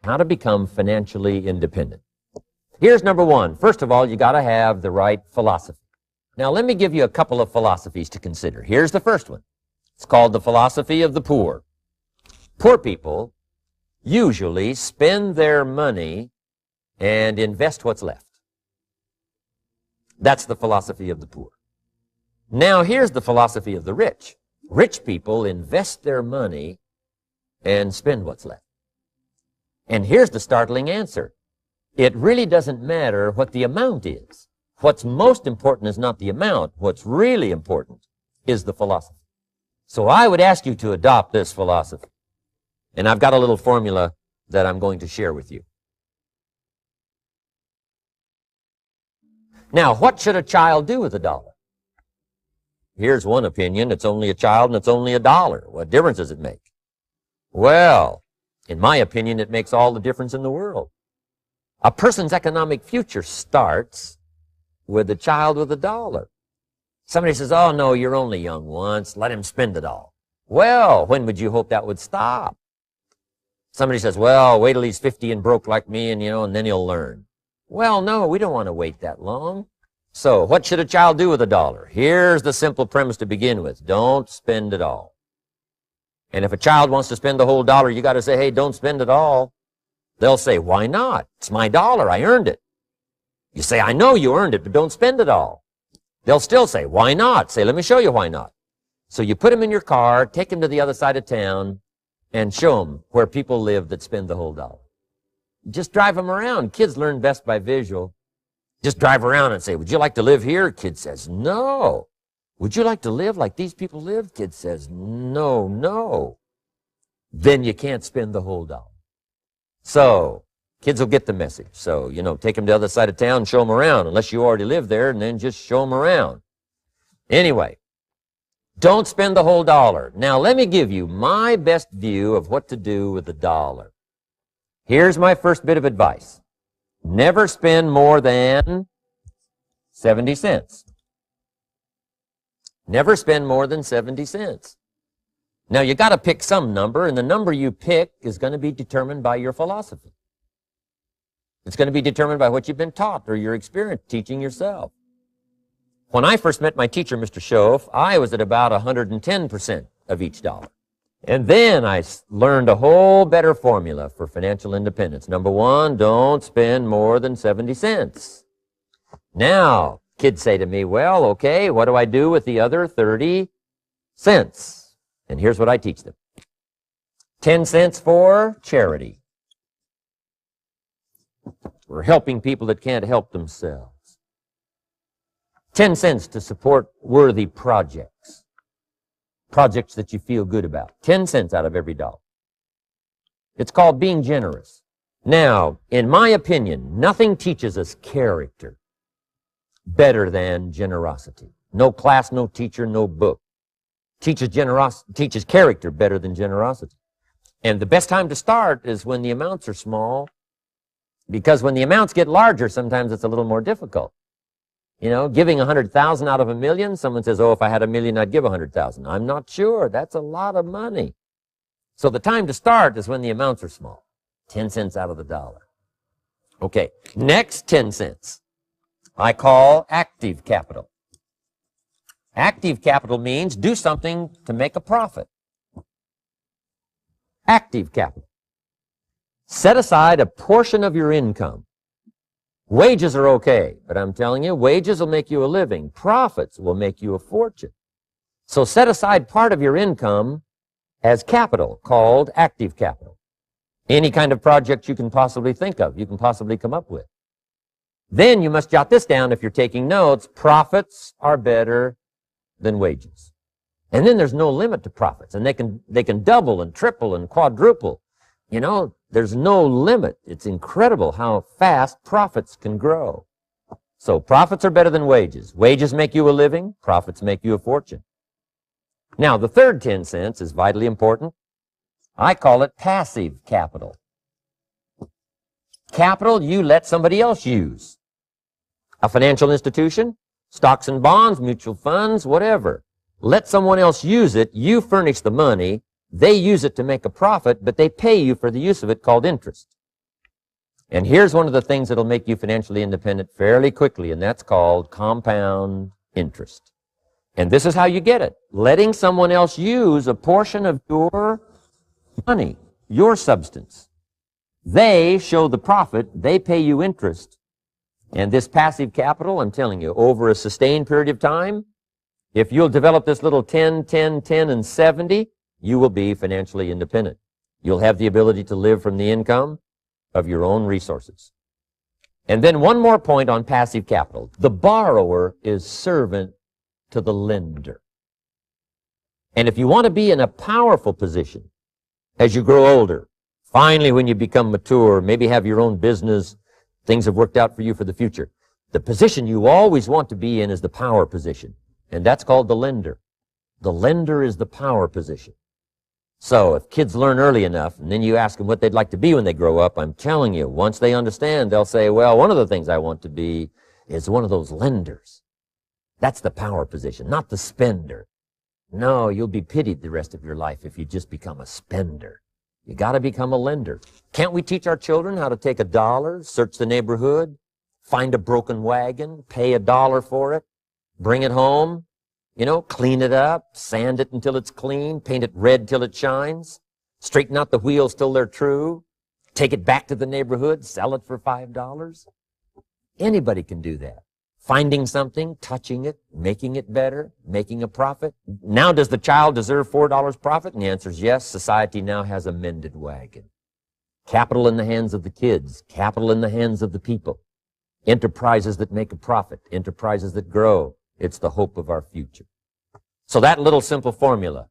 How to become financially independent. Here's number one. First of all, you got to have the right philosophy. Now, let me give you a couple of philosophies to consider. Here's the first one. It's called the philosophy of the poor. Poor people usually spend their money and invest what's left. That's the philosophy of the poor. Now, here's the philosophy of the rich. Rich people invest their money and spend what's left. And here's the startling answer. It really doesn't matter what the amount is. What's most important is not the amount. What's really important is the philosophy. So I would ask you to adopt this philosophy. And I've got a little formula that I'm going to share with you. Now, what should a child do with $1? Here's one opinion. It's only a child and it's only $1. What difference does it make? Well, in my opinion, it makes all the difference in the world. A person's economic future starts with a child with $1. Somebody says, oh, no, you're only young once. Let him spend it all. Well, when would you hope that would stop? Somebody says, well, wait till he's 50 and broke like me and then he'll learn. Well, no, we don't want to wait that long. So what should a child do with $1? Here's the simple premise to begin with. Don't spend it all. And if a child wants to spend the whole $1, you got to say, hey, don't spend it all. They'll say, why not? It's my $1. I earned it. You say, I know you earned it, but don't spend it all. They'll still say, why not? Say, let me show you why not. So you put him in your car, take him to the other side of town, and show him where people live that spend the whole $1. Just drive them around. Kids learn best by visual. Just drive around and say, would you like to live here? Kid says, no. Would you like to live like these people live? Kid says, no, no. Then you can't spend the whole $1. So kids will get the message. So, take them to the other side of town and show them around, unless you already live there, and then just show them around. Anyway, don't spend the whole $1. Now, let me give you my best view of what to do with $1. Here's my first bit of advice. Never spend more than 70 cents. Never spend more than 70 cents. Now, you got to pick some number, and the number you pick is going to be determined by your philosophy. It's going to be determined by what you've been taught or your experience teaching yourself. When I first met my teacher, Mr. Schoaf, I was at about 110% of each $1. And then I learned a whole better formula for financial independence. Number one, don't spend more than 70 cents. Now, kids say to me, well, okay, what do I do with the other 30 cents? And here's what I teach them. 10 cents for charity. We're helping people that can't help themselves. 10 cents to support worthy projects. Projects that you feel good about. 10 cents out of every $1. It's called being generous. Now, in my opinion, nothing teaches us character better than generosity. No class, no teacher, no book teaches character better than generosity. And the best time to start is when the amounts are small, because when the amounts get larger, sometimes it's a little more difficult. Giving 100,000 out of $1 million, someone says, oh, if I had $1 million, I'd give 100,000. I'm not sure. That's a lot of money. So the time to start is when the amounts are small. 10 cents out of the $1. Okay, next 10 cents. I call active capital. Active capital means do something to make a profit. Active capital. Set aside a portion of your income. Wages are okay, but I'm telling you, wages will make you a living. Profits will make you a fortune. So set aside part of your income as capital, called active capital. Any kind of project you can possibly think of, you can possibly come up with. Then you must jot this down if you're taking notes. Profits are better than wages. And then there's no limit to profits, and they can double and triple and quadruple. There's no limit. It's incredible how fast profits can grow. So profits are better than wages. Wages make you a living. Profits make you a fortune. Now, the third 10 cents is vitally important. I call it passive capital. Capital you let somebody else use. A financial institution, stocks and bonds, mutual funds, whatever. Let someone else use it. You furnish the money. They use it to make a profit, but they pay you for the use of it, called interest. And here's one of the things that'll make you financially independent fairly quickly, and that's called compound interest. And this is how you get it. Letting someone else use a portion of your money, your substance. They show the profit, they pay you interest. And this passive capital, I'm telling you, over a sustained period of time, if you'll develop this little 10, 10, 10, and 70, you will be financially independent. You'll have the ability to live from the income of your own resources. And then one more point on passive capital. The borrower is servant to the lender. And if you want to be in a powerful position as you grow older, finally when you become mature, maybe have your own business, things have worked out for you for the future, the position you always want to be in is the power position. And that's called the lender. The lender is the power position. So if kids learn early enough, and then you ask them what they'd like to be when they grow up, I'm telling you, once they understand, they'll say, well, one of the things I want to be is one of those lenders. That's the power position, not the spender. No, you'll be pitied the rest of your life if you just become a spender. You got to become a lender. Can't we teach our children how to take $1, search the neighborhood, find a broken wagon, pay $1 for it, bring it home, clean it up, sand it until it's clean, paint it red till it shines, straighten out the wheels till they're true, take it back to the neighborhood, sell it for $5? Anybody can do that. Finding something, touching it, making it better, making a profit. Now, does the child deserve $4 profit? And the answer is yes. Society now has a mended wagon. Capital in the hands of the kids, capital in the hands of the people. Enterprises that make a profit, enterprises that grow. It's the hope of our future. So that little simple formula,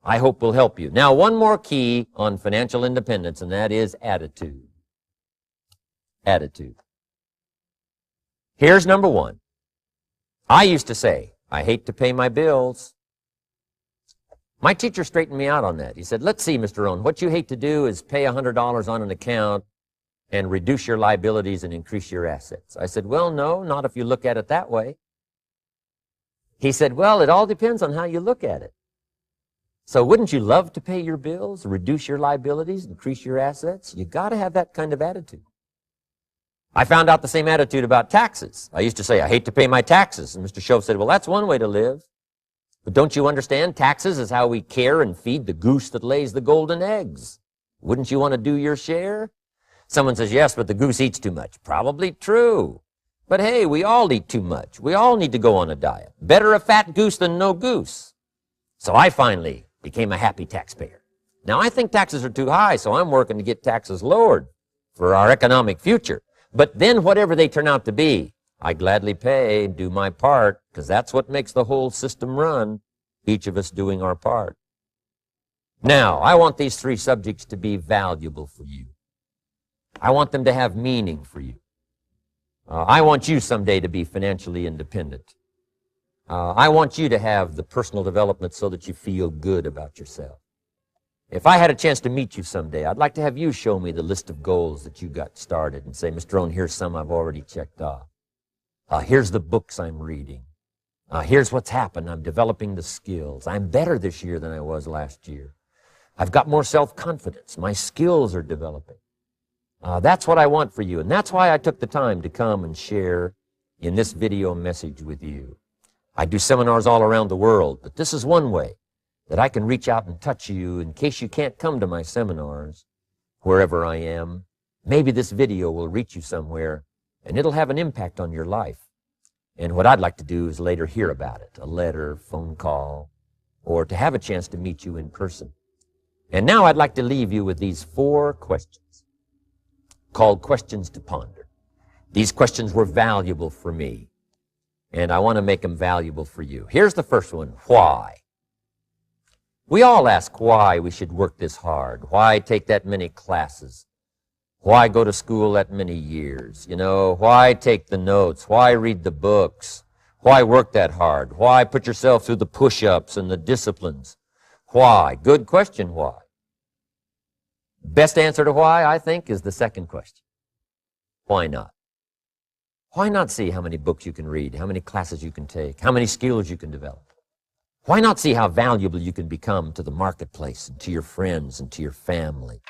I hope will help you. Now, one more key on financial independence, and that is attitude. Attitude. Here's number one. I used to say, I hate to pay my bills. My teacher straightened me out on that. He said, let's see, Mr. Rohn, what you hate to do is pay $100 on an account and reduce your liabilities and increase your assets. I said, well, no, not if you look at it that way. He said, well, it all depends on how you look at it. So wouldn't you love to pay your bills, reduce your liabilities, increase your assets? You got to have that kind of attitude. I found out the same attitude about taxes. I used to say, I hate to pay my taxes. And Mr. Shove said, well, that's one way to live. But don't you understand? Taxes is how we care and feed the goose that lays the golden eggs. Wouldn't you want to do your share? Someone says, yes, but the goose eats too much. Probably true. But hey, we all eat too much. We all need to go on a diet. Better a fat goose than no goose. So I finally became a happy taxpayer. Now, I think taxes are too high, so I'm working to get taxes lowered for our economic future. But then whatever they turn out to be, I gladly pay, do my part, because that's what makes the whole system run, each of us doing our part. Now, I want these three subjects to be valuable for you. I want them to have meaning for you. I want you someday to be financially independent. I want you to have the personal development so that you feel good about yourself. If I had a chance to meet you someday, I'd like to have you show me the list of goals that you got started and say, Mr. Rohn, here's some I've already checked off. Here's the books I'm reading. Here's what's happened. I'm developing the skills. I'm better this year than I was last year. I've got more self-confidence. My skills are developing. That's what I want for you, and that's why I took the time to come and share in this video message with you. I do seminars all around the world, but this is one way that I can reach out and touch you in case you can't come to my seminars, wherever I am. Maybe this video will reach you somewhere, and it'll have an impact on your life. And what I'd like to do is later hear about it, a letter, phone call, or to have a chance to meet you in person. And now I'd like to leave you with these 4 questions called questions to ponder. These questions were valuable for me, and I want to make them valuable for you. Here's the first one, why? We all ask why we should work this hard, why take that many classes, why go to school that many years, why take the notes, why read the books, why work that hard, why put yourself through the push-ups and the disciplines, why? Good question, why? Best answer to why, I think, is the second question. Why not? Why not see how many books you can read, how many classes you can take, how many skills you can develop? Why not see how valuable you can become to the marketplace and to your friends and to your family?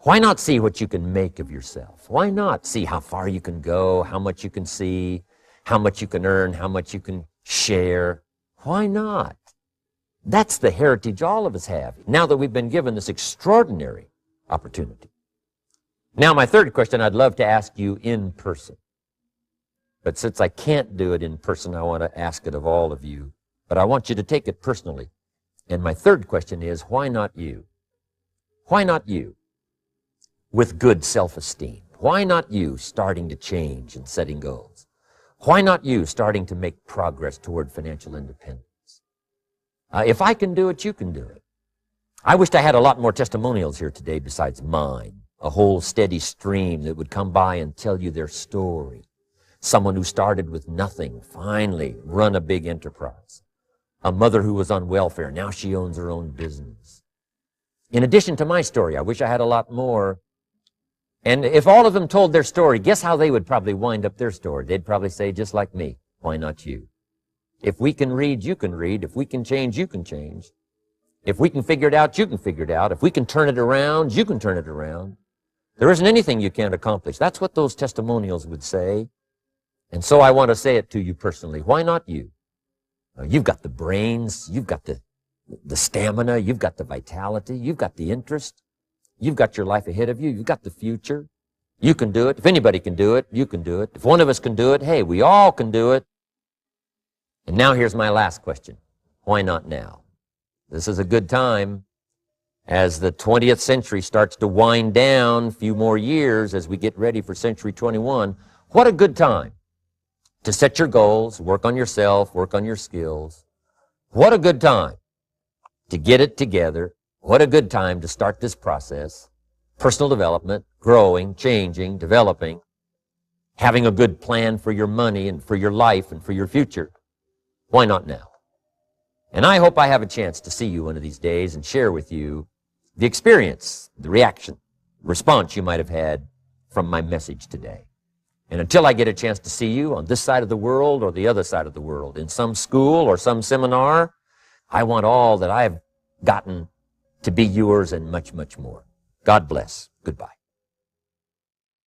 Why not see what you can make of yourself? Why not see how far you can go, how much you can see, how much you can earn, how much you can share? Why not? That's the heritage all of us have, now that we've been given this extraordinary opportunity. Now, my third question I'd love to ask you in person. But since I can't do it in person, I want to ask it of all of you. But I want you to take it personally. And my third question is, why not you? Why not you? With good self-esteem. Why not you starting to change and setting goals? Why not you starting to make progress toward financial independence? If I can do it, you can do it. I wished I had a lot more testimonials here today besides mine. A whole steady stream that would come by and tell you their story. Someone who started with nothing, finally run a big enterprise. A mother who was on welfare, now she owns her own business. In addition to my story, I wish I had a lot more. And if all of them told their story, guess how they would probably wind up their story? They'd probably say, just like me, why not you? If we can read, you can read. If we can change, you can change. If we can figure it out, you can figure it out. If we can turn it around, you can turn it around. There isn't anything you can't accomplish. That's what those testimonials would say. And so I want to say it to you personally. Why not you? You've got the brains. You've got the stamina. You've got the vitality. You've got the interest. You've got your life ahead of you. You've got the future. You can do it. If anybody can do it, you can do it. If one of us can do it, hey, we all can do it. And now here's my last question. Why not now? This is a good time. As the 20th century starts to wind down, a few more years as we get ready for century 21, what a good time to set your goals, work on yourself, work on your skills. What a good time to get it together. What a good time to start this process. Personal development, growing, changing, developing, having a good plan for your money and for your life and for your future. Why not now? And I hope I have a chance to see you one of these days and share with you the experience, the reaction, response you might have had from my message today. And until I get a chance to see you on this side of the world or the other side of the world, in some school or some seminar, I want all that I've gotten to be yours and much, much more. God bless. Goodbye.